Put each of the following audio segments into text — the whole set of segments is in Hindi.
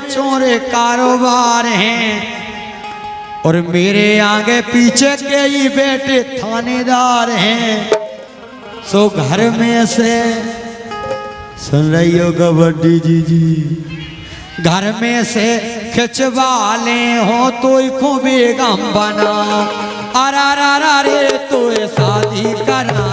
चोरे कारोबार हैं और मेरे आगे पीछे के ही बेटे थानेदार हैं। सो घर में से सुन रही हो कबड्डी जी, घर में से खिंचवा ले हो तो को बेगम बना, अरे तो शादी करना।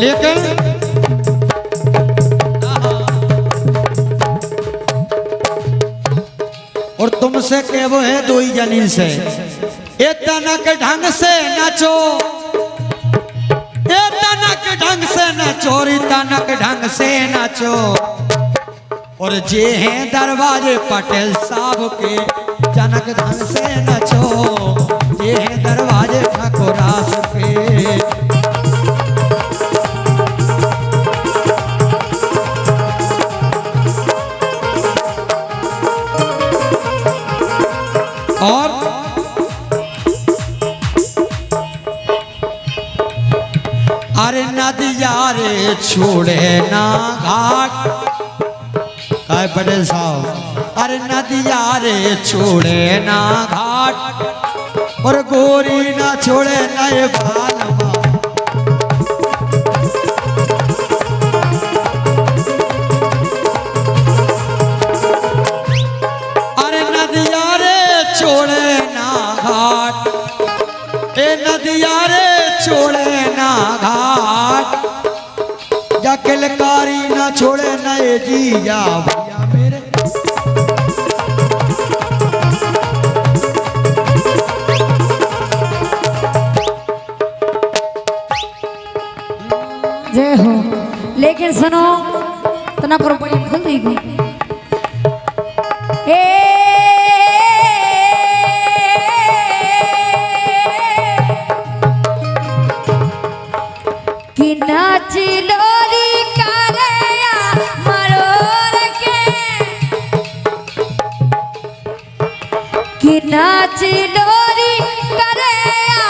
लेकिन और तुमसे के वो है दो ही जनी से, ए तनक ढंग से नचो, ए तनक ढंग से नचो, रे तनक ढंग से नचो। और जे हैं दरवाजे पटेल साहब के, तनक ढंग से नचो, जे हैं दरवाजे ठाकुरास के। और अरे नदिया रे छोड़े ना घाट, काय पटेल साहब, अरे नदिया रे छोड़े ना घाट और गोरी ना छोड़े नए बालमा। अरे नदिया रे छोड़े ना घाट, ए नदिया रे छोड़े ना घाट, या किलकारी ना छोड़े नए जीजा भैया मेरे। जय हो। लेकिन सुनो तना पर बड़ी खुल दी गई कि नाच लोरी कालिया मरोर के, कि नाच लोरी कालिया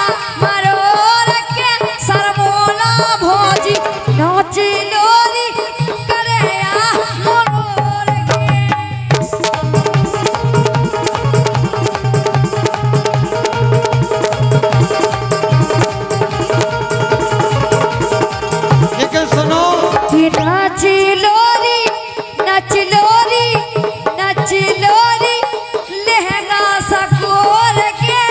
मरोर के, सरमोला भोजी नाच लोरी कालिया मरोर के। लेकिन सुनो कि नाच लोरी नच लोरी नच लोरी लहंगा सकोर के,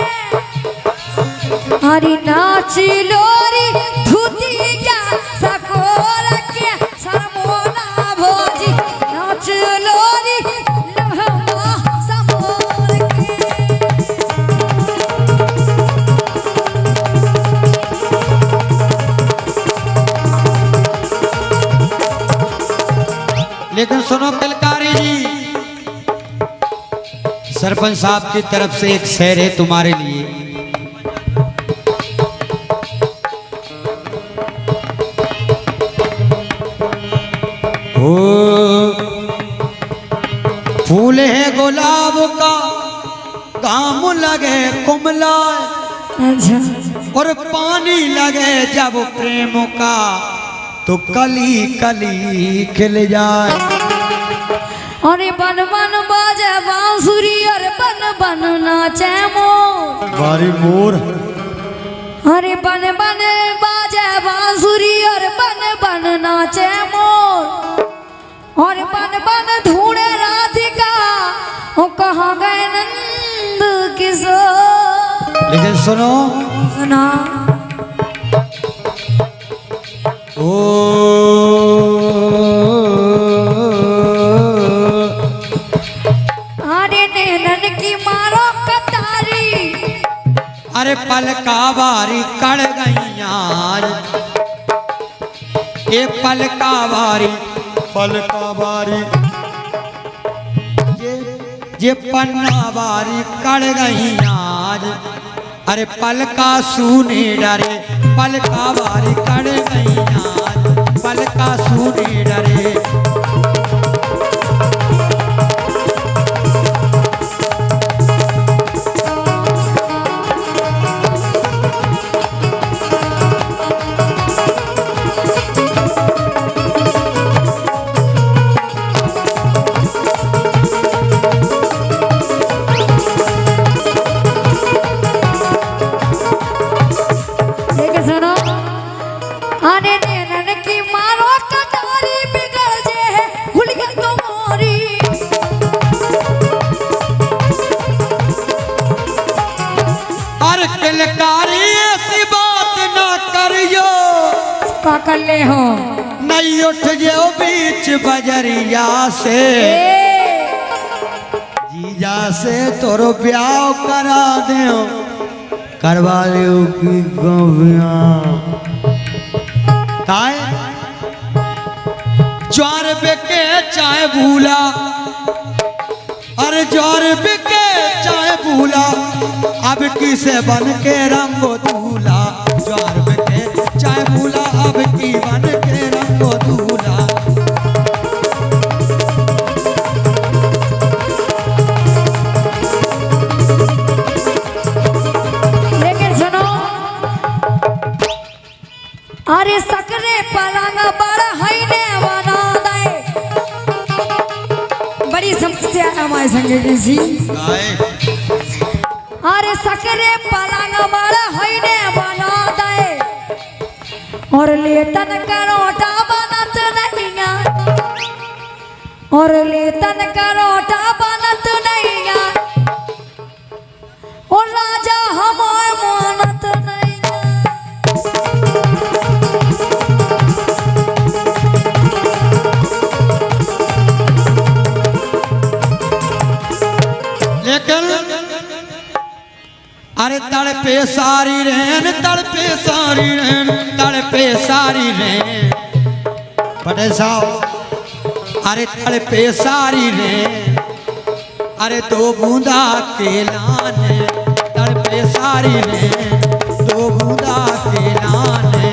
हरी नाच लोरी धुती का सकोर के, सरमोला भोजी नाच लोरी लहंगा सकोर के। लेकिन सुनो किलकारी जी, सरपंच साहब की तरफ से एक शेर है तुम्हारे लिए। ओ फूल है गुलाब का काम लगे कुमला, अच्छा और पानी लगे जब प्रेम का तो कली कली खिल जाए। अरे बन बन बाजे बांसुरी और बन बन नाचे मोर, बारी मोर। अरे बन बन बाजे बांसुरी और बन बन नाचे मोर, और बन बन ढूंढे राधिका वो कहाँ गए नंद किशोर। लेकिन सुनो सुना ओ अरे नैनन की मारो कतारी, अरे पलका बारी कड़ गईया, ये पलका बारी ये पन्ना बारी कड़ गईया। अरे पलका सूने डरे पलका बारी कड़ गईया पलका सूने डरे। ऐसी बात ना करियो कर ले हो नहीं उठ जाओ बीच बजरिया से जीजा से तोरो ब्याह करा दे करवा ले की गविया काय ज्वार बेके चाय भूला अरे ज्वार बेके चाय भूला अब किसे बन के रंगो दूल्हा ज्वार बेके चाय भूला अब की बन के रंगो दूल्हा। लेकिन सुनो अरे सकरे पलंग बड़ा है ने बना दे बड़ी समस्या हमारे संगे जी। अरे सकरे पलंग बड़ा है ने बना दे और लेतन करोटा बनत नहीं और लेतन करोटा बनत नहीं और राजा हमारे मानत नहीं। लेकिन अरे तड़पे सारी रहन तड़पे सारी रहन तड़पे सारी रहन बड़े साहब अरे तड़पे सारी रहन अरे दो बूंदा के लाने तड़पे सारी रहन दो बूंदा के लाने।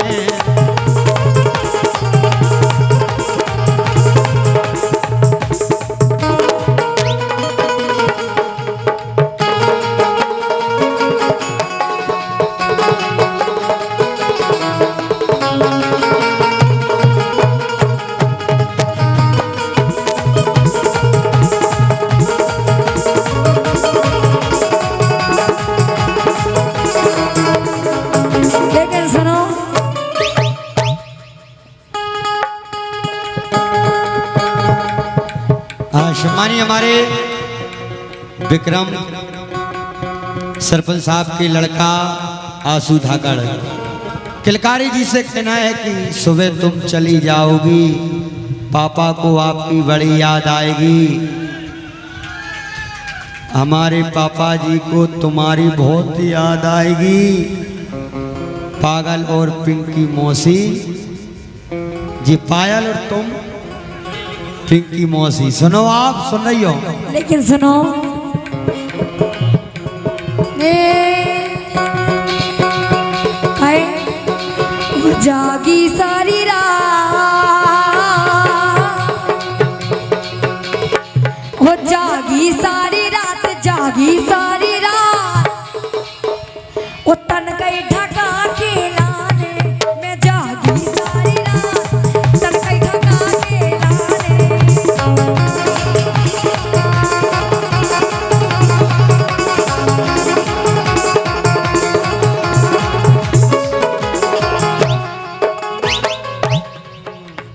मानिए हमारे विक्रम सरपंच साहब के लड़का आंसू धाकड़ किलकारी जी से कहना है कि सुबह तुम चली जाओगी पापा को आपकी बड़ी याद आएगी। हमारे पापा जी को तुम्हारी बहुत याद आएगी। पागल और पिंकी मौसी जी पायल और तुम पिंकी मौसी सुनो आप सुन रही हो लेकिन सुनो जागी सारी रात हो जागी सारी रात जागी सारी रात वो तन गई ढका के लाने मैं जागी सारी रात तन गई ढका के लाने।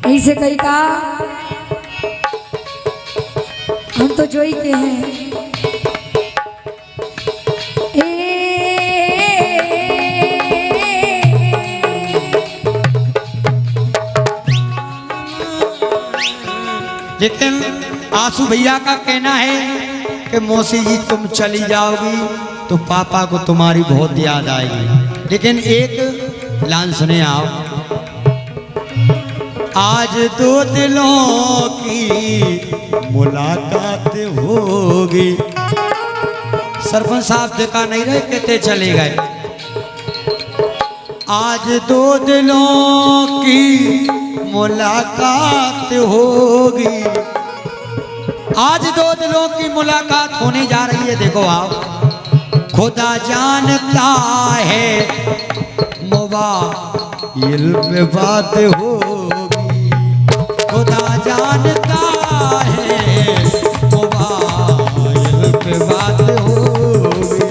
ऐसे कही का हम तो जोई के हैं लेकिन आंसू भैया का कहना है कि मौसी जी तुम चली जाओगी तो पापा को तुम्हारी बहुत याद आएगी। लेकिन एक लाइन सुने आप आज दो दिलों की मुलाकात होगी। सरपंच साहब देखा नहीं रहे कहते चले गए आज दो दिलों की मुलाकात होगी। आज दो दिलों की मुलाकात होने जा रही है। देखो आप, खुदा जानता है मोबाइल पे बात होगी। खुदा जानता है मोबाइल पे बात होगी।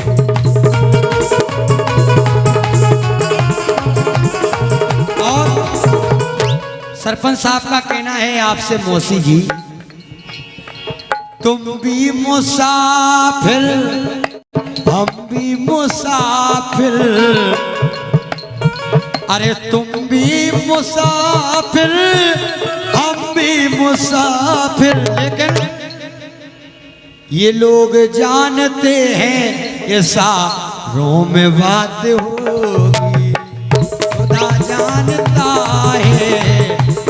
और सरपंच साहब का कहना है आपसे, मौसी जी तुम भी मुसाफिर हम भी मुसाफिर। अरे तुम भी मुसाफिर हम भी मुसाफिर, लेकिन ये लोग जानते हैं ये सारों में बात होगी। खुदा जानता है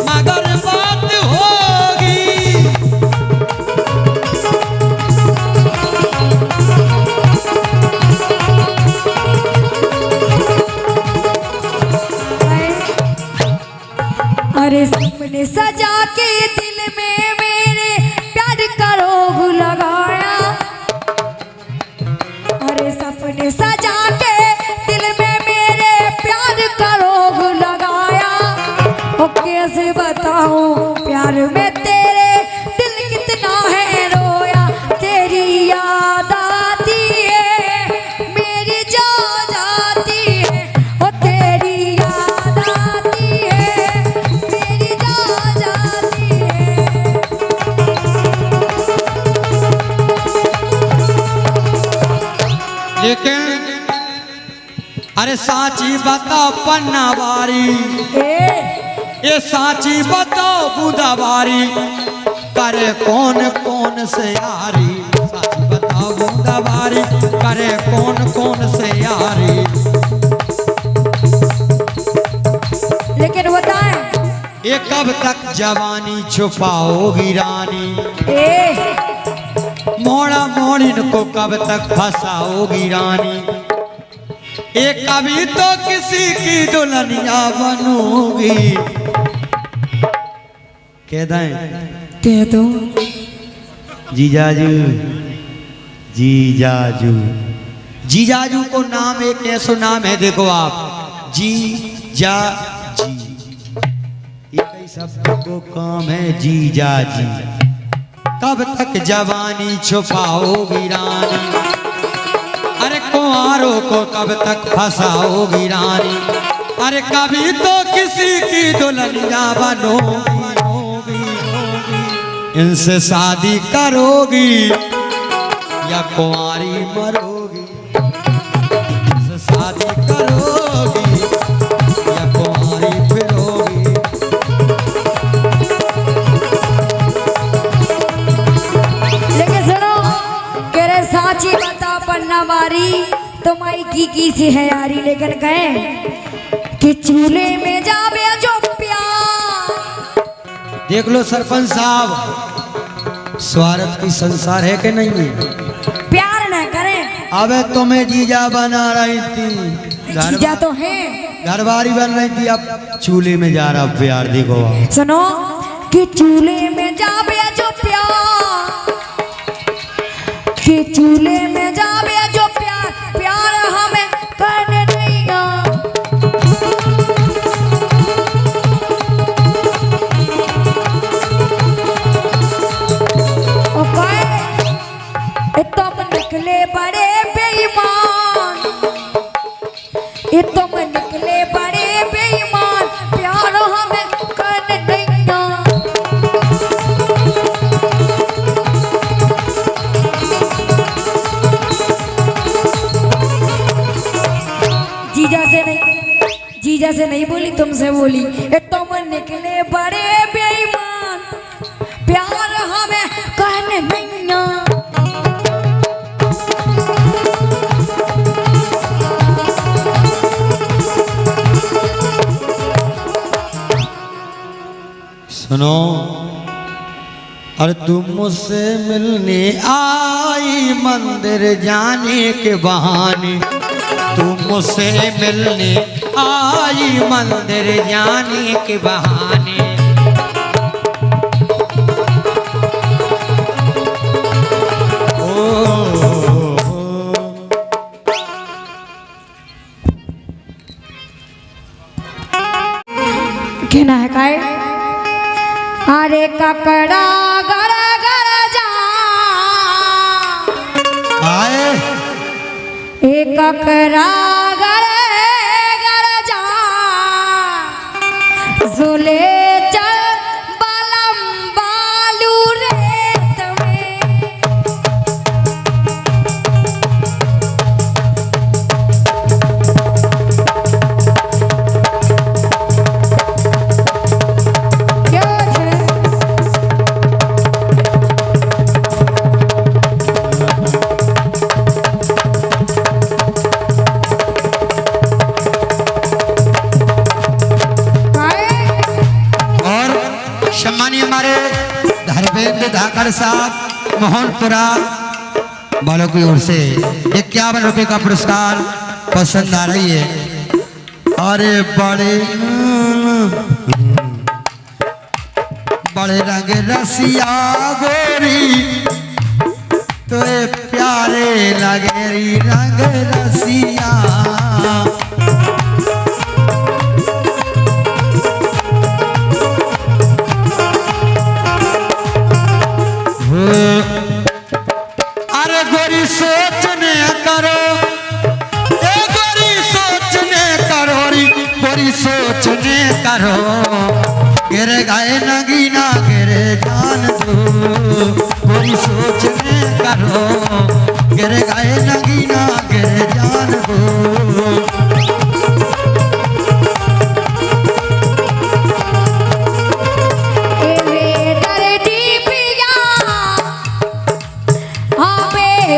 मगर बात होगी। अरे सपने सजा के दिल में मेरे प्यार का रोग लगाया। अरे सपने सजा के दिल में मेरे प्यार का रोग लगाया। ओ कैसे बताऊं प्यार में तेरे दिल कितना है रोया। तेरी याद आती है मेरी जान जाती है। ओ तेरी याद आती है मेरी जान जाती है। लेकिन अरे साची बताओ पन्नावारी, ये साची बताओ बुदावारी, करे कौन कौन से यारी। साची बताओ बुदावारी, करे कौन कौन से यारी। लेकिन बताएं ये कब तक जवानी छुपाओगी रानी। मोड़ा मोड़िन को कब तक फंसाओगी रानी। एक कभी तो किसी की दुल्हनिया बनोगी। कह दें, कह दो जीजाजू जीजाजू। जीजाजू को नाम एक ऐसा नाम है, देखो आप, जी जा जी, ये कई शब्द को काम है जीजाजी। कब तक जवानी छुपाओगी रानी। अरे कुंवारों को कब तक फंसाओगी रानी। अरे कभी तो किसी की दुल्हनिया बनोगी। इनसे शादी करोगी या कुंवारी मरोगी। इनसे शादी करोगी या कुंवारी फिरोगी। लेकिन सुनो, कह रहे साची बता पन्नावारी तुम्हारी की सी है यारी। लेकिन कहे कि चूल्हे में जावे जो प्यार। देख लो सरपंच साहब, स्वार्थ की संसार है कि नहीं है? प्यार न करें। अबे तुम्हें जीजा बना रही थी, जीजा तो है, घरवारी बन रही थी, अब चूल्हे में जा रहा प्यार। देखो सुनो कि चूल्हे में जावे जो प्यार, कि चूल्हे में जावे जो प्यार, प्यार हमें करने देगा। ओ कहे तुम निकले बड़े बेईमान, ये तुम निकले बड़े बेईमान, प्यार हमें करने देगा। जीजा से नहीं बोली, तुमसे बोली। ये तुम निकले बड़े बेईमान, प्यार हमें कहने नहीं। सुनो, और तुम मुझसे मिलने आई मंदिर जाने के बहाने। तुम मुझसे मिलने आई मंदिर जाने के बहाने। कहना है काय अरे ककड़ा गर गर जा आए एक ककड़ा गर गर जा झूले चल बलम बालू रेत में। क्या है सम्मानीय हमारे धर्मेंद्र धाकड़ साहब मोहनपुरा वालों की ओर से 51 रुपए का पुरस्कार पसंद आ रही है। अरे बड़े बड़े रंग रसिया गोरी तो प्यारे लगेरी रंग रसिया। अरे गोरी सोचने करो ए गोरी सोचने करो गोरी सोचने करो गिरे गाए नगीना गिरे जान दो। गोरी सोचने करो गिरे गाए नगीना गिरे जान दो।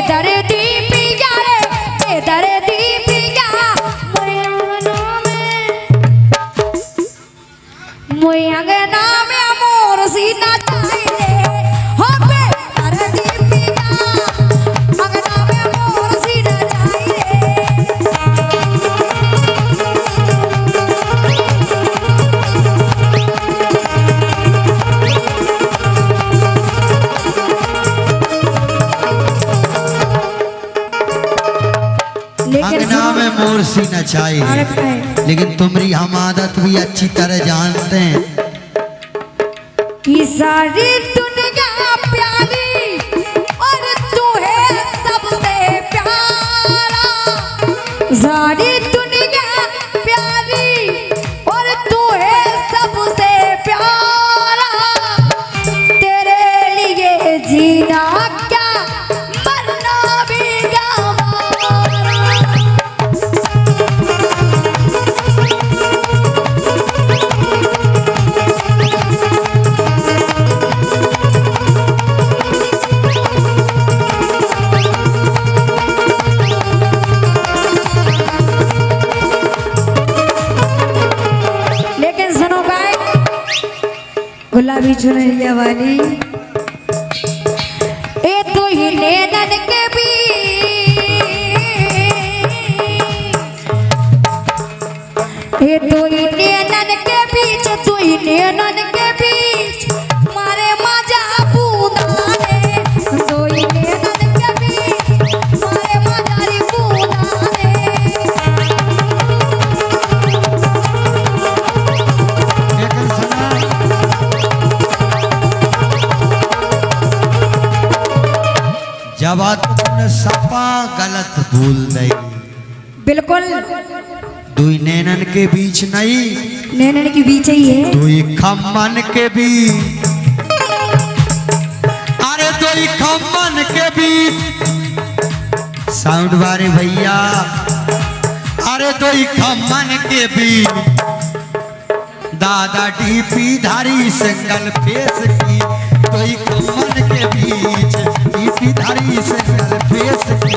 दर्दी पिया रे दर्दी पिया मोय अंगना में मोर सीना चाहिए हो बे दर्दी पिया अंगना में मोर सीना अंगना में मोर सीना चाहिए। लेकिन तुम्हारी हम आदत भी अच्छी तरह जानते हैं कि सारी दुनिया प्यारी और तू है सबसे प्यारा। सारी दुनिया प्यारी और तू है सबसे प्यारा। तेरे लिए जीना क्या मरना भी गवारा। लेकिन सुनो भाई गुलाबी चुनरिया वाली ए तो ही नैनन के ये तो ही नैनन के बीच तो ही नैनन के बीच मारे मजा पूदाने। तो ही नैनन के बीच मारे मजा री पूदाने। जब तुमने सपा गलत भूल दई बिल्कुल दुई नैनन के बीच नहीं नैनन के बीच ही है। दुई खम्मन के बीच अरे दुई खम्मन के बीच साउंड वाले भैया अरे दुई खम्मन के बीच दादा डीपी धारी सिंगल फेस की दुई खम्मन के बीच डीपी धारी सिंगल फेस की।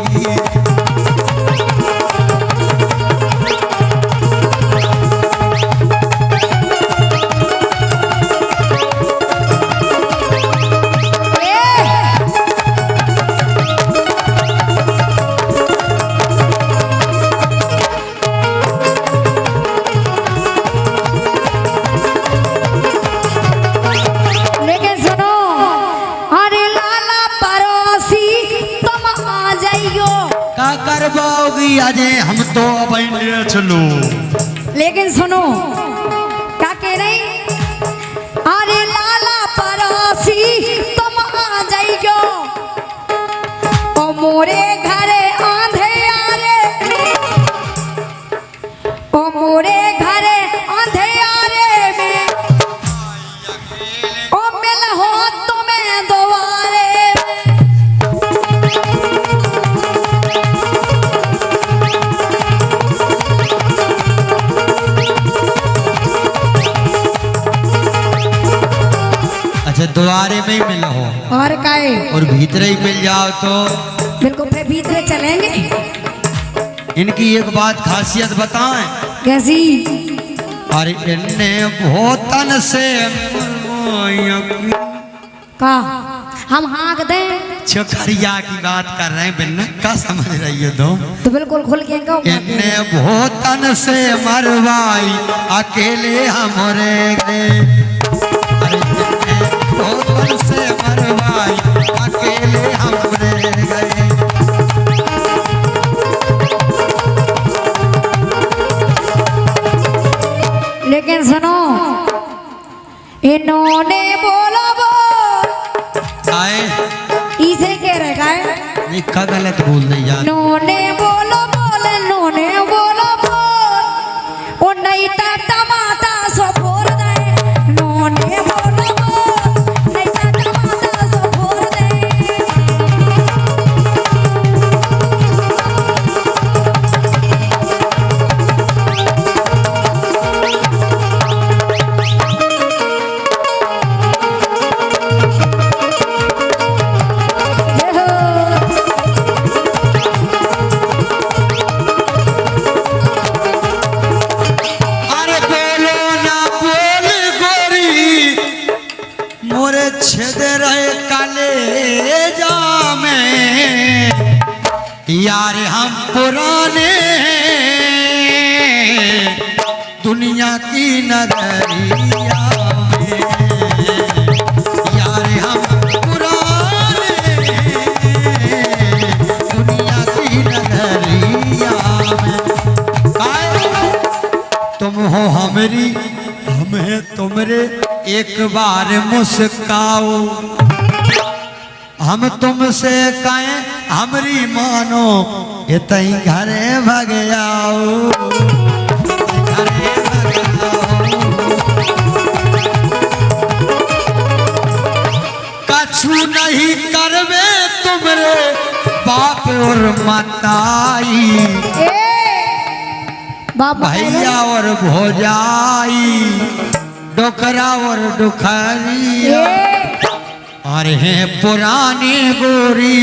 बजे हम तो अब ले चलो। लेकिन सुनो क्या कह रही, अरे लाला पड़ोसी तुम आ जाइयो ओ मोरे घरे अंधेरे, ओ मोरे घरे अंधेरे में ओ मिल हो तुम्हें दोबारे। अच्छा द्वारे में ही मिला हो और काहे और भीतर ही मिल जाओ तो बिल्कुल फिर भीतर चलेंगे। इनकी एक बात खासियत बताएं। कैसी? अरे इनने भोतन से का हम हाँक दें चखरिया की बात कर रहे हैं, बिन्ना का समझ रही हो तो बिल्कुल खुल के कहो। इनने भोतन से मरवाई अकेले हमरे गए। अरे इनने भोतन से मरवाई अकेले हमरे गए। लेकिन सुनो इन्होंने बोलो वो आए इसे कह रहे गाय निका गलत बोल नहीं यार। नोने बोलो बोले नोने बोलो बोल ओ नहीं ता टमाटा सो फोड़ दे। नोने बोलो बोल नहीं ता टमाटा सो फोड़ दे। अरे बोलो ना बोल गोरी मोरे छेद रहे काले जामे यार हम पुराने दुनिया की नगरिया में। यार हम पुराने दुनिया की नगरिया में। तुम हो हमारी हमें तुमरे एक बार मुस्काओ। हम तुमसे कहें हमरी मानो ये तई घरे भग आओ। घरे भग आओ। कछु नहीं करवे तुमरे बाप और माताई भैया और भौजाई डोकरा और डुखरिया और है पुरानी गोरी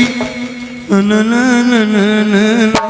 न न न न न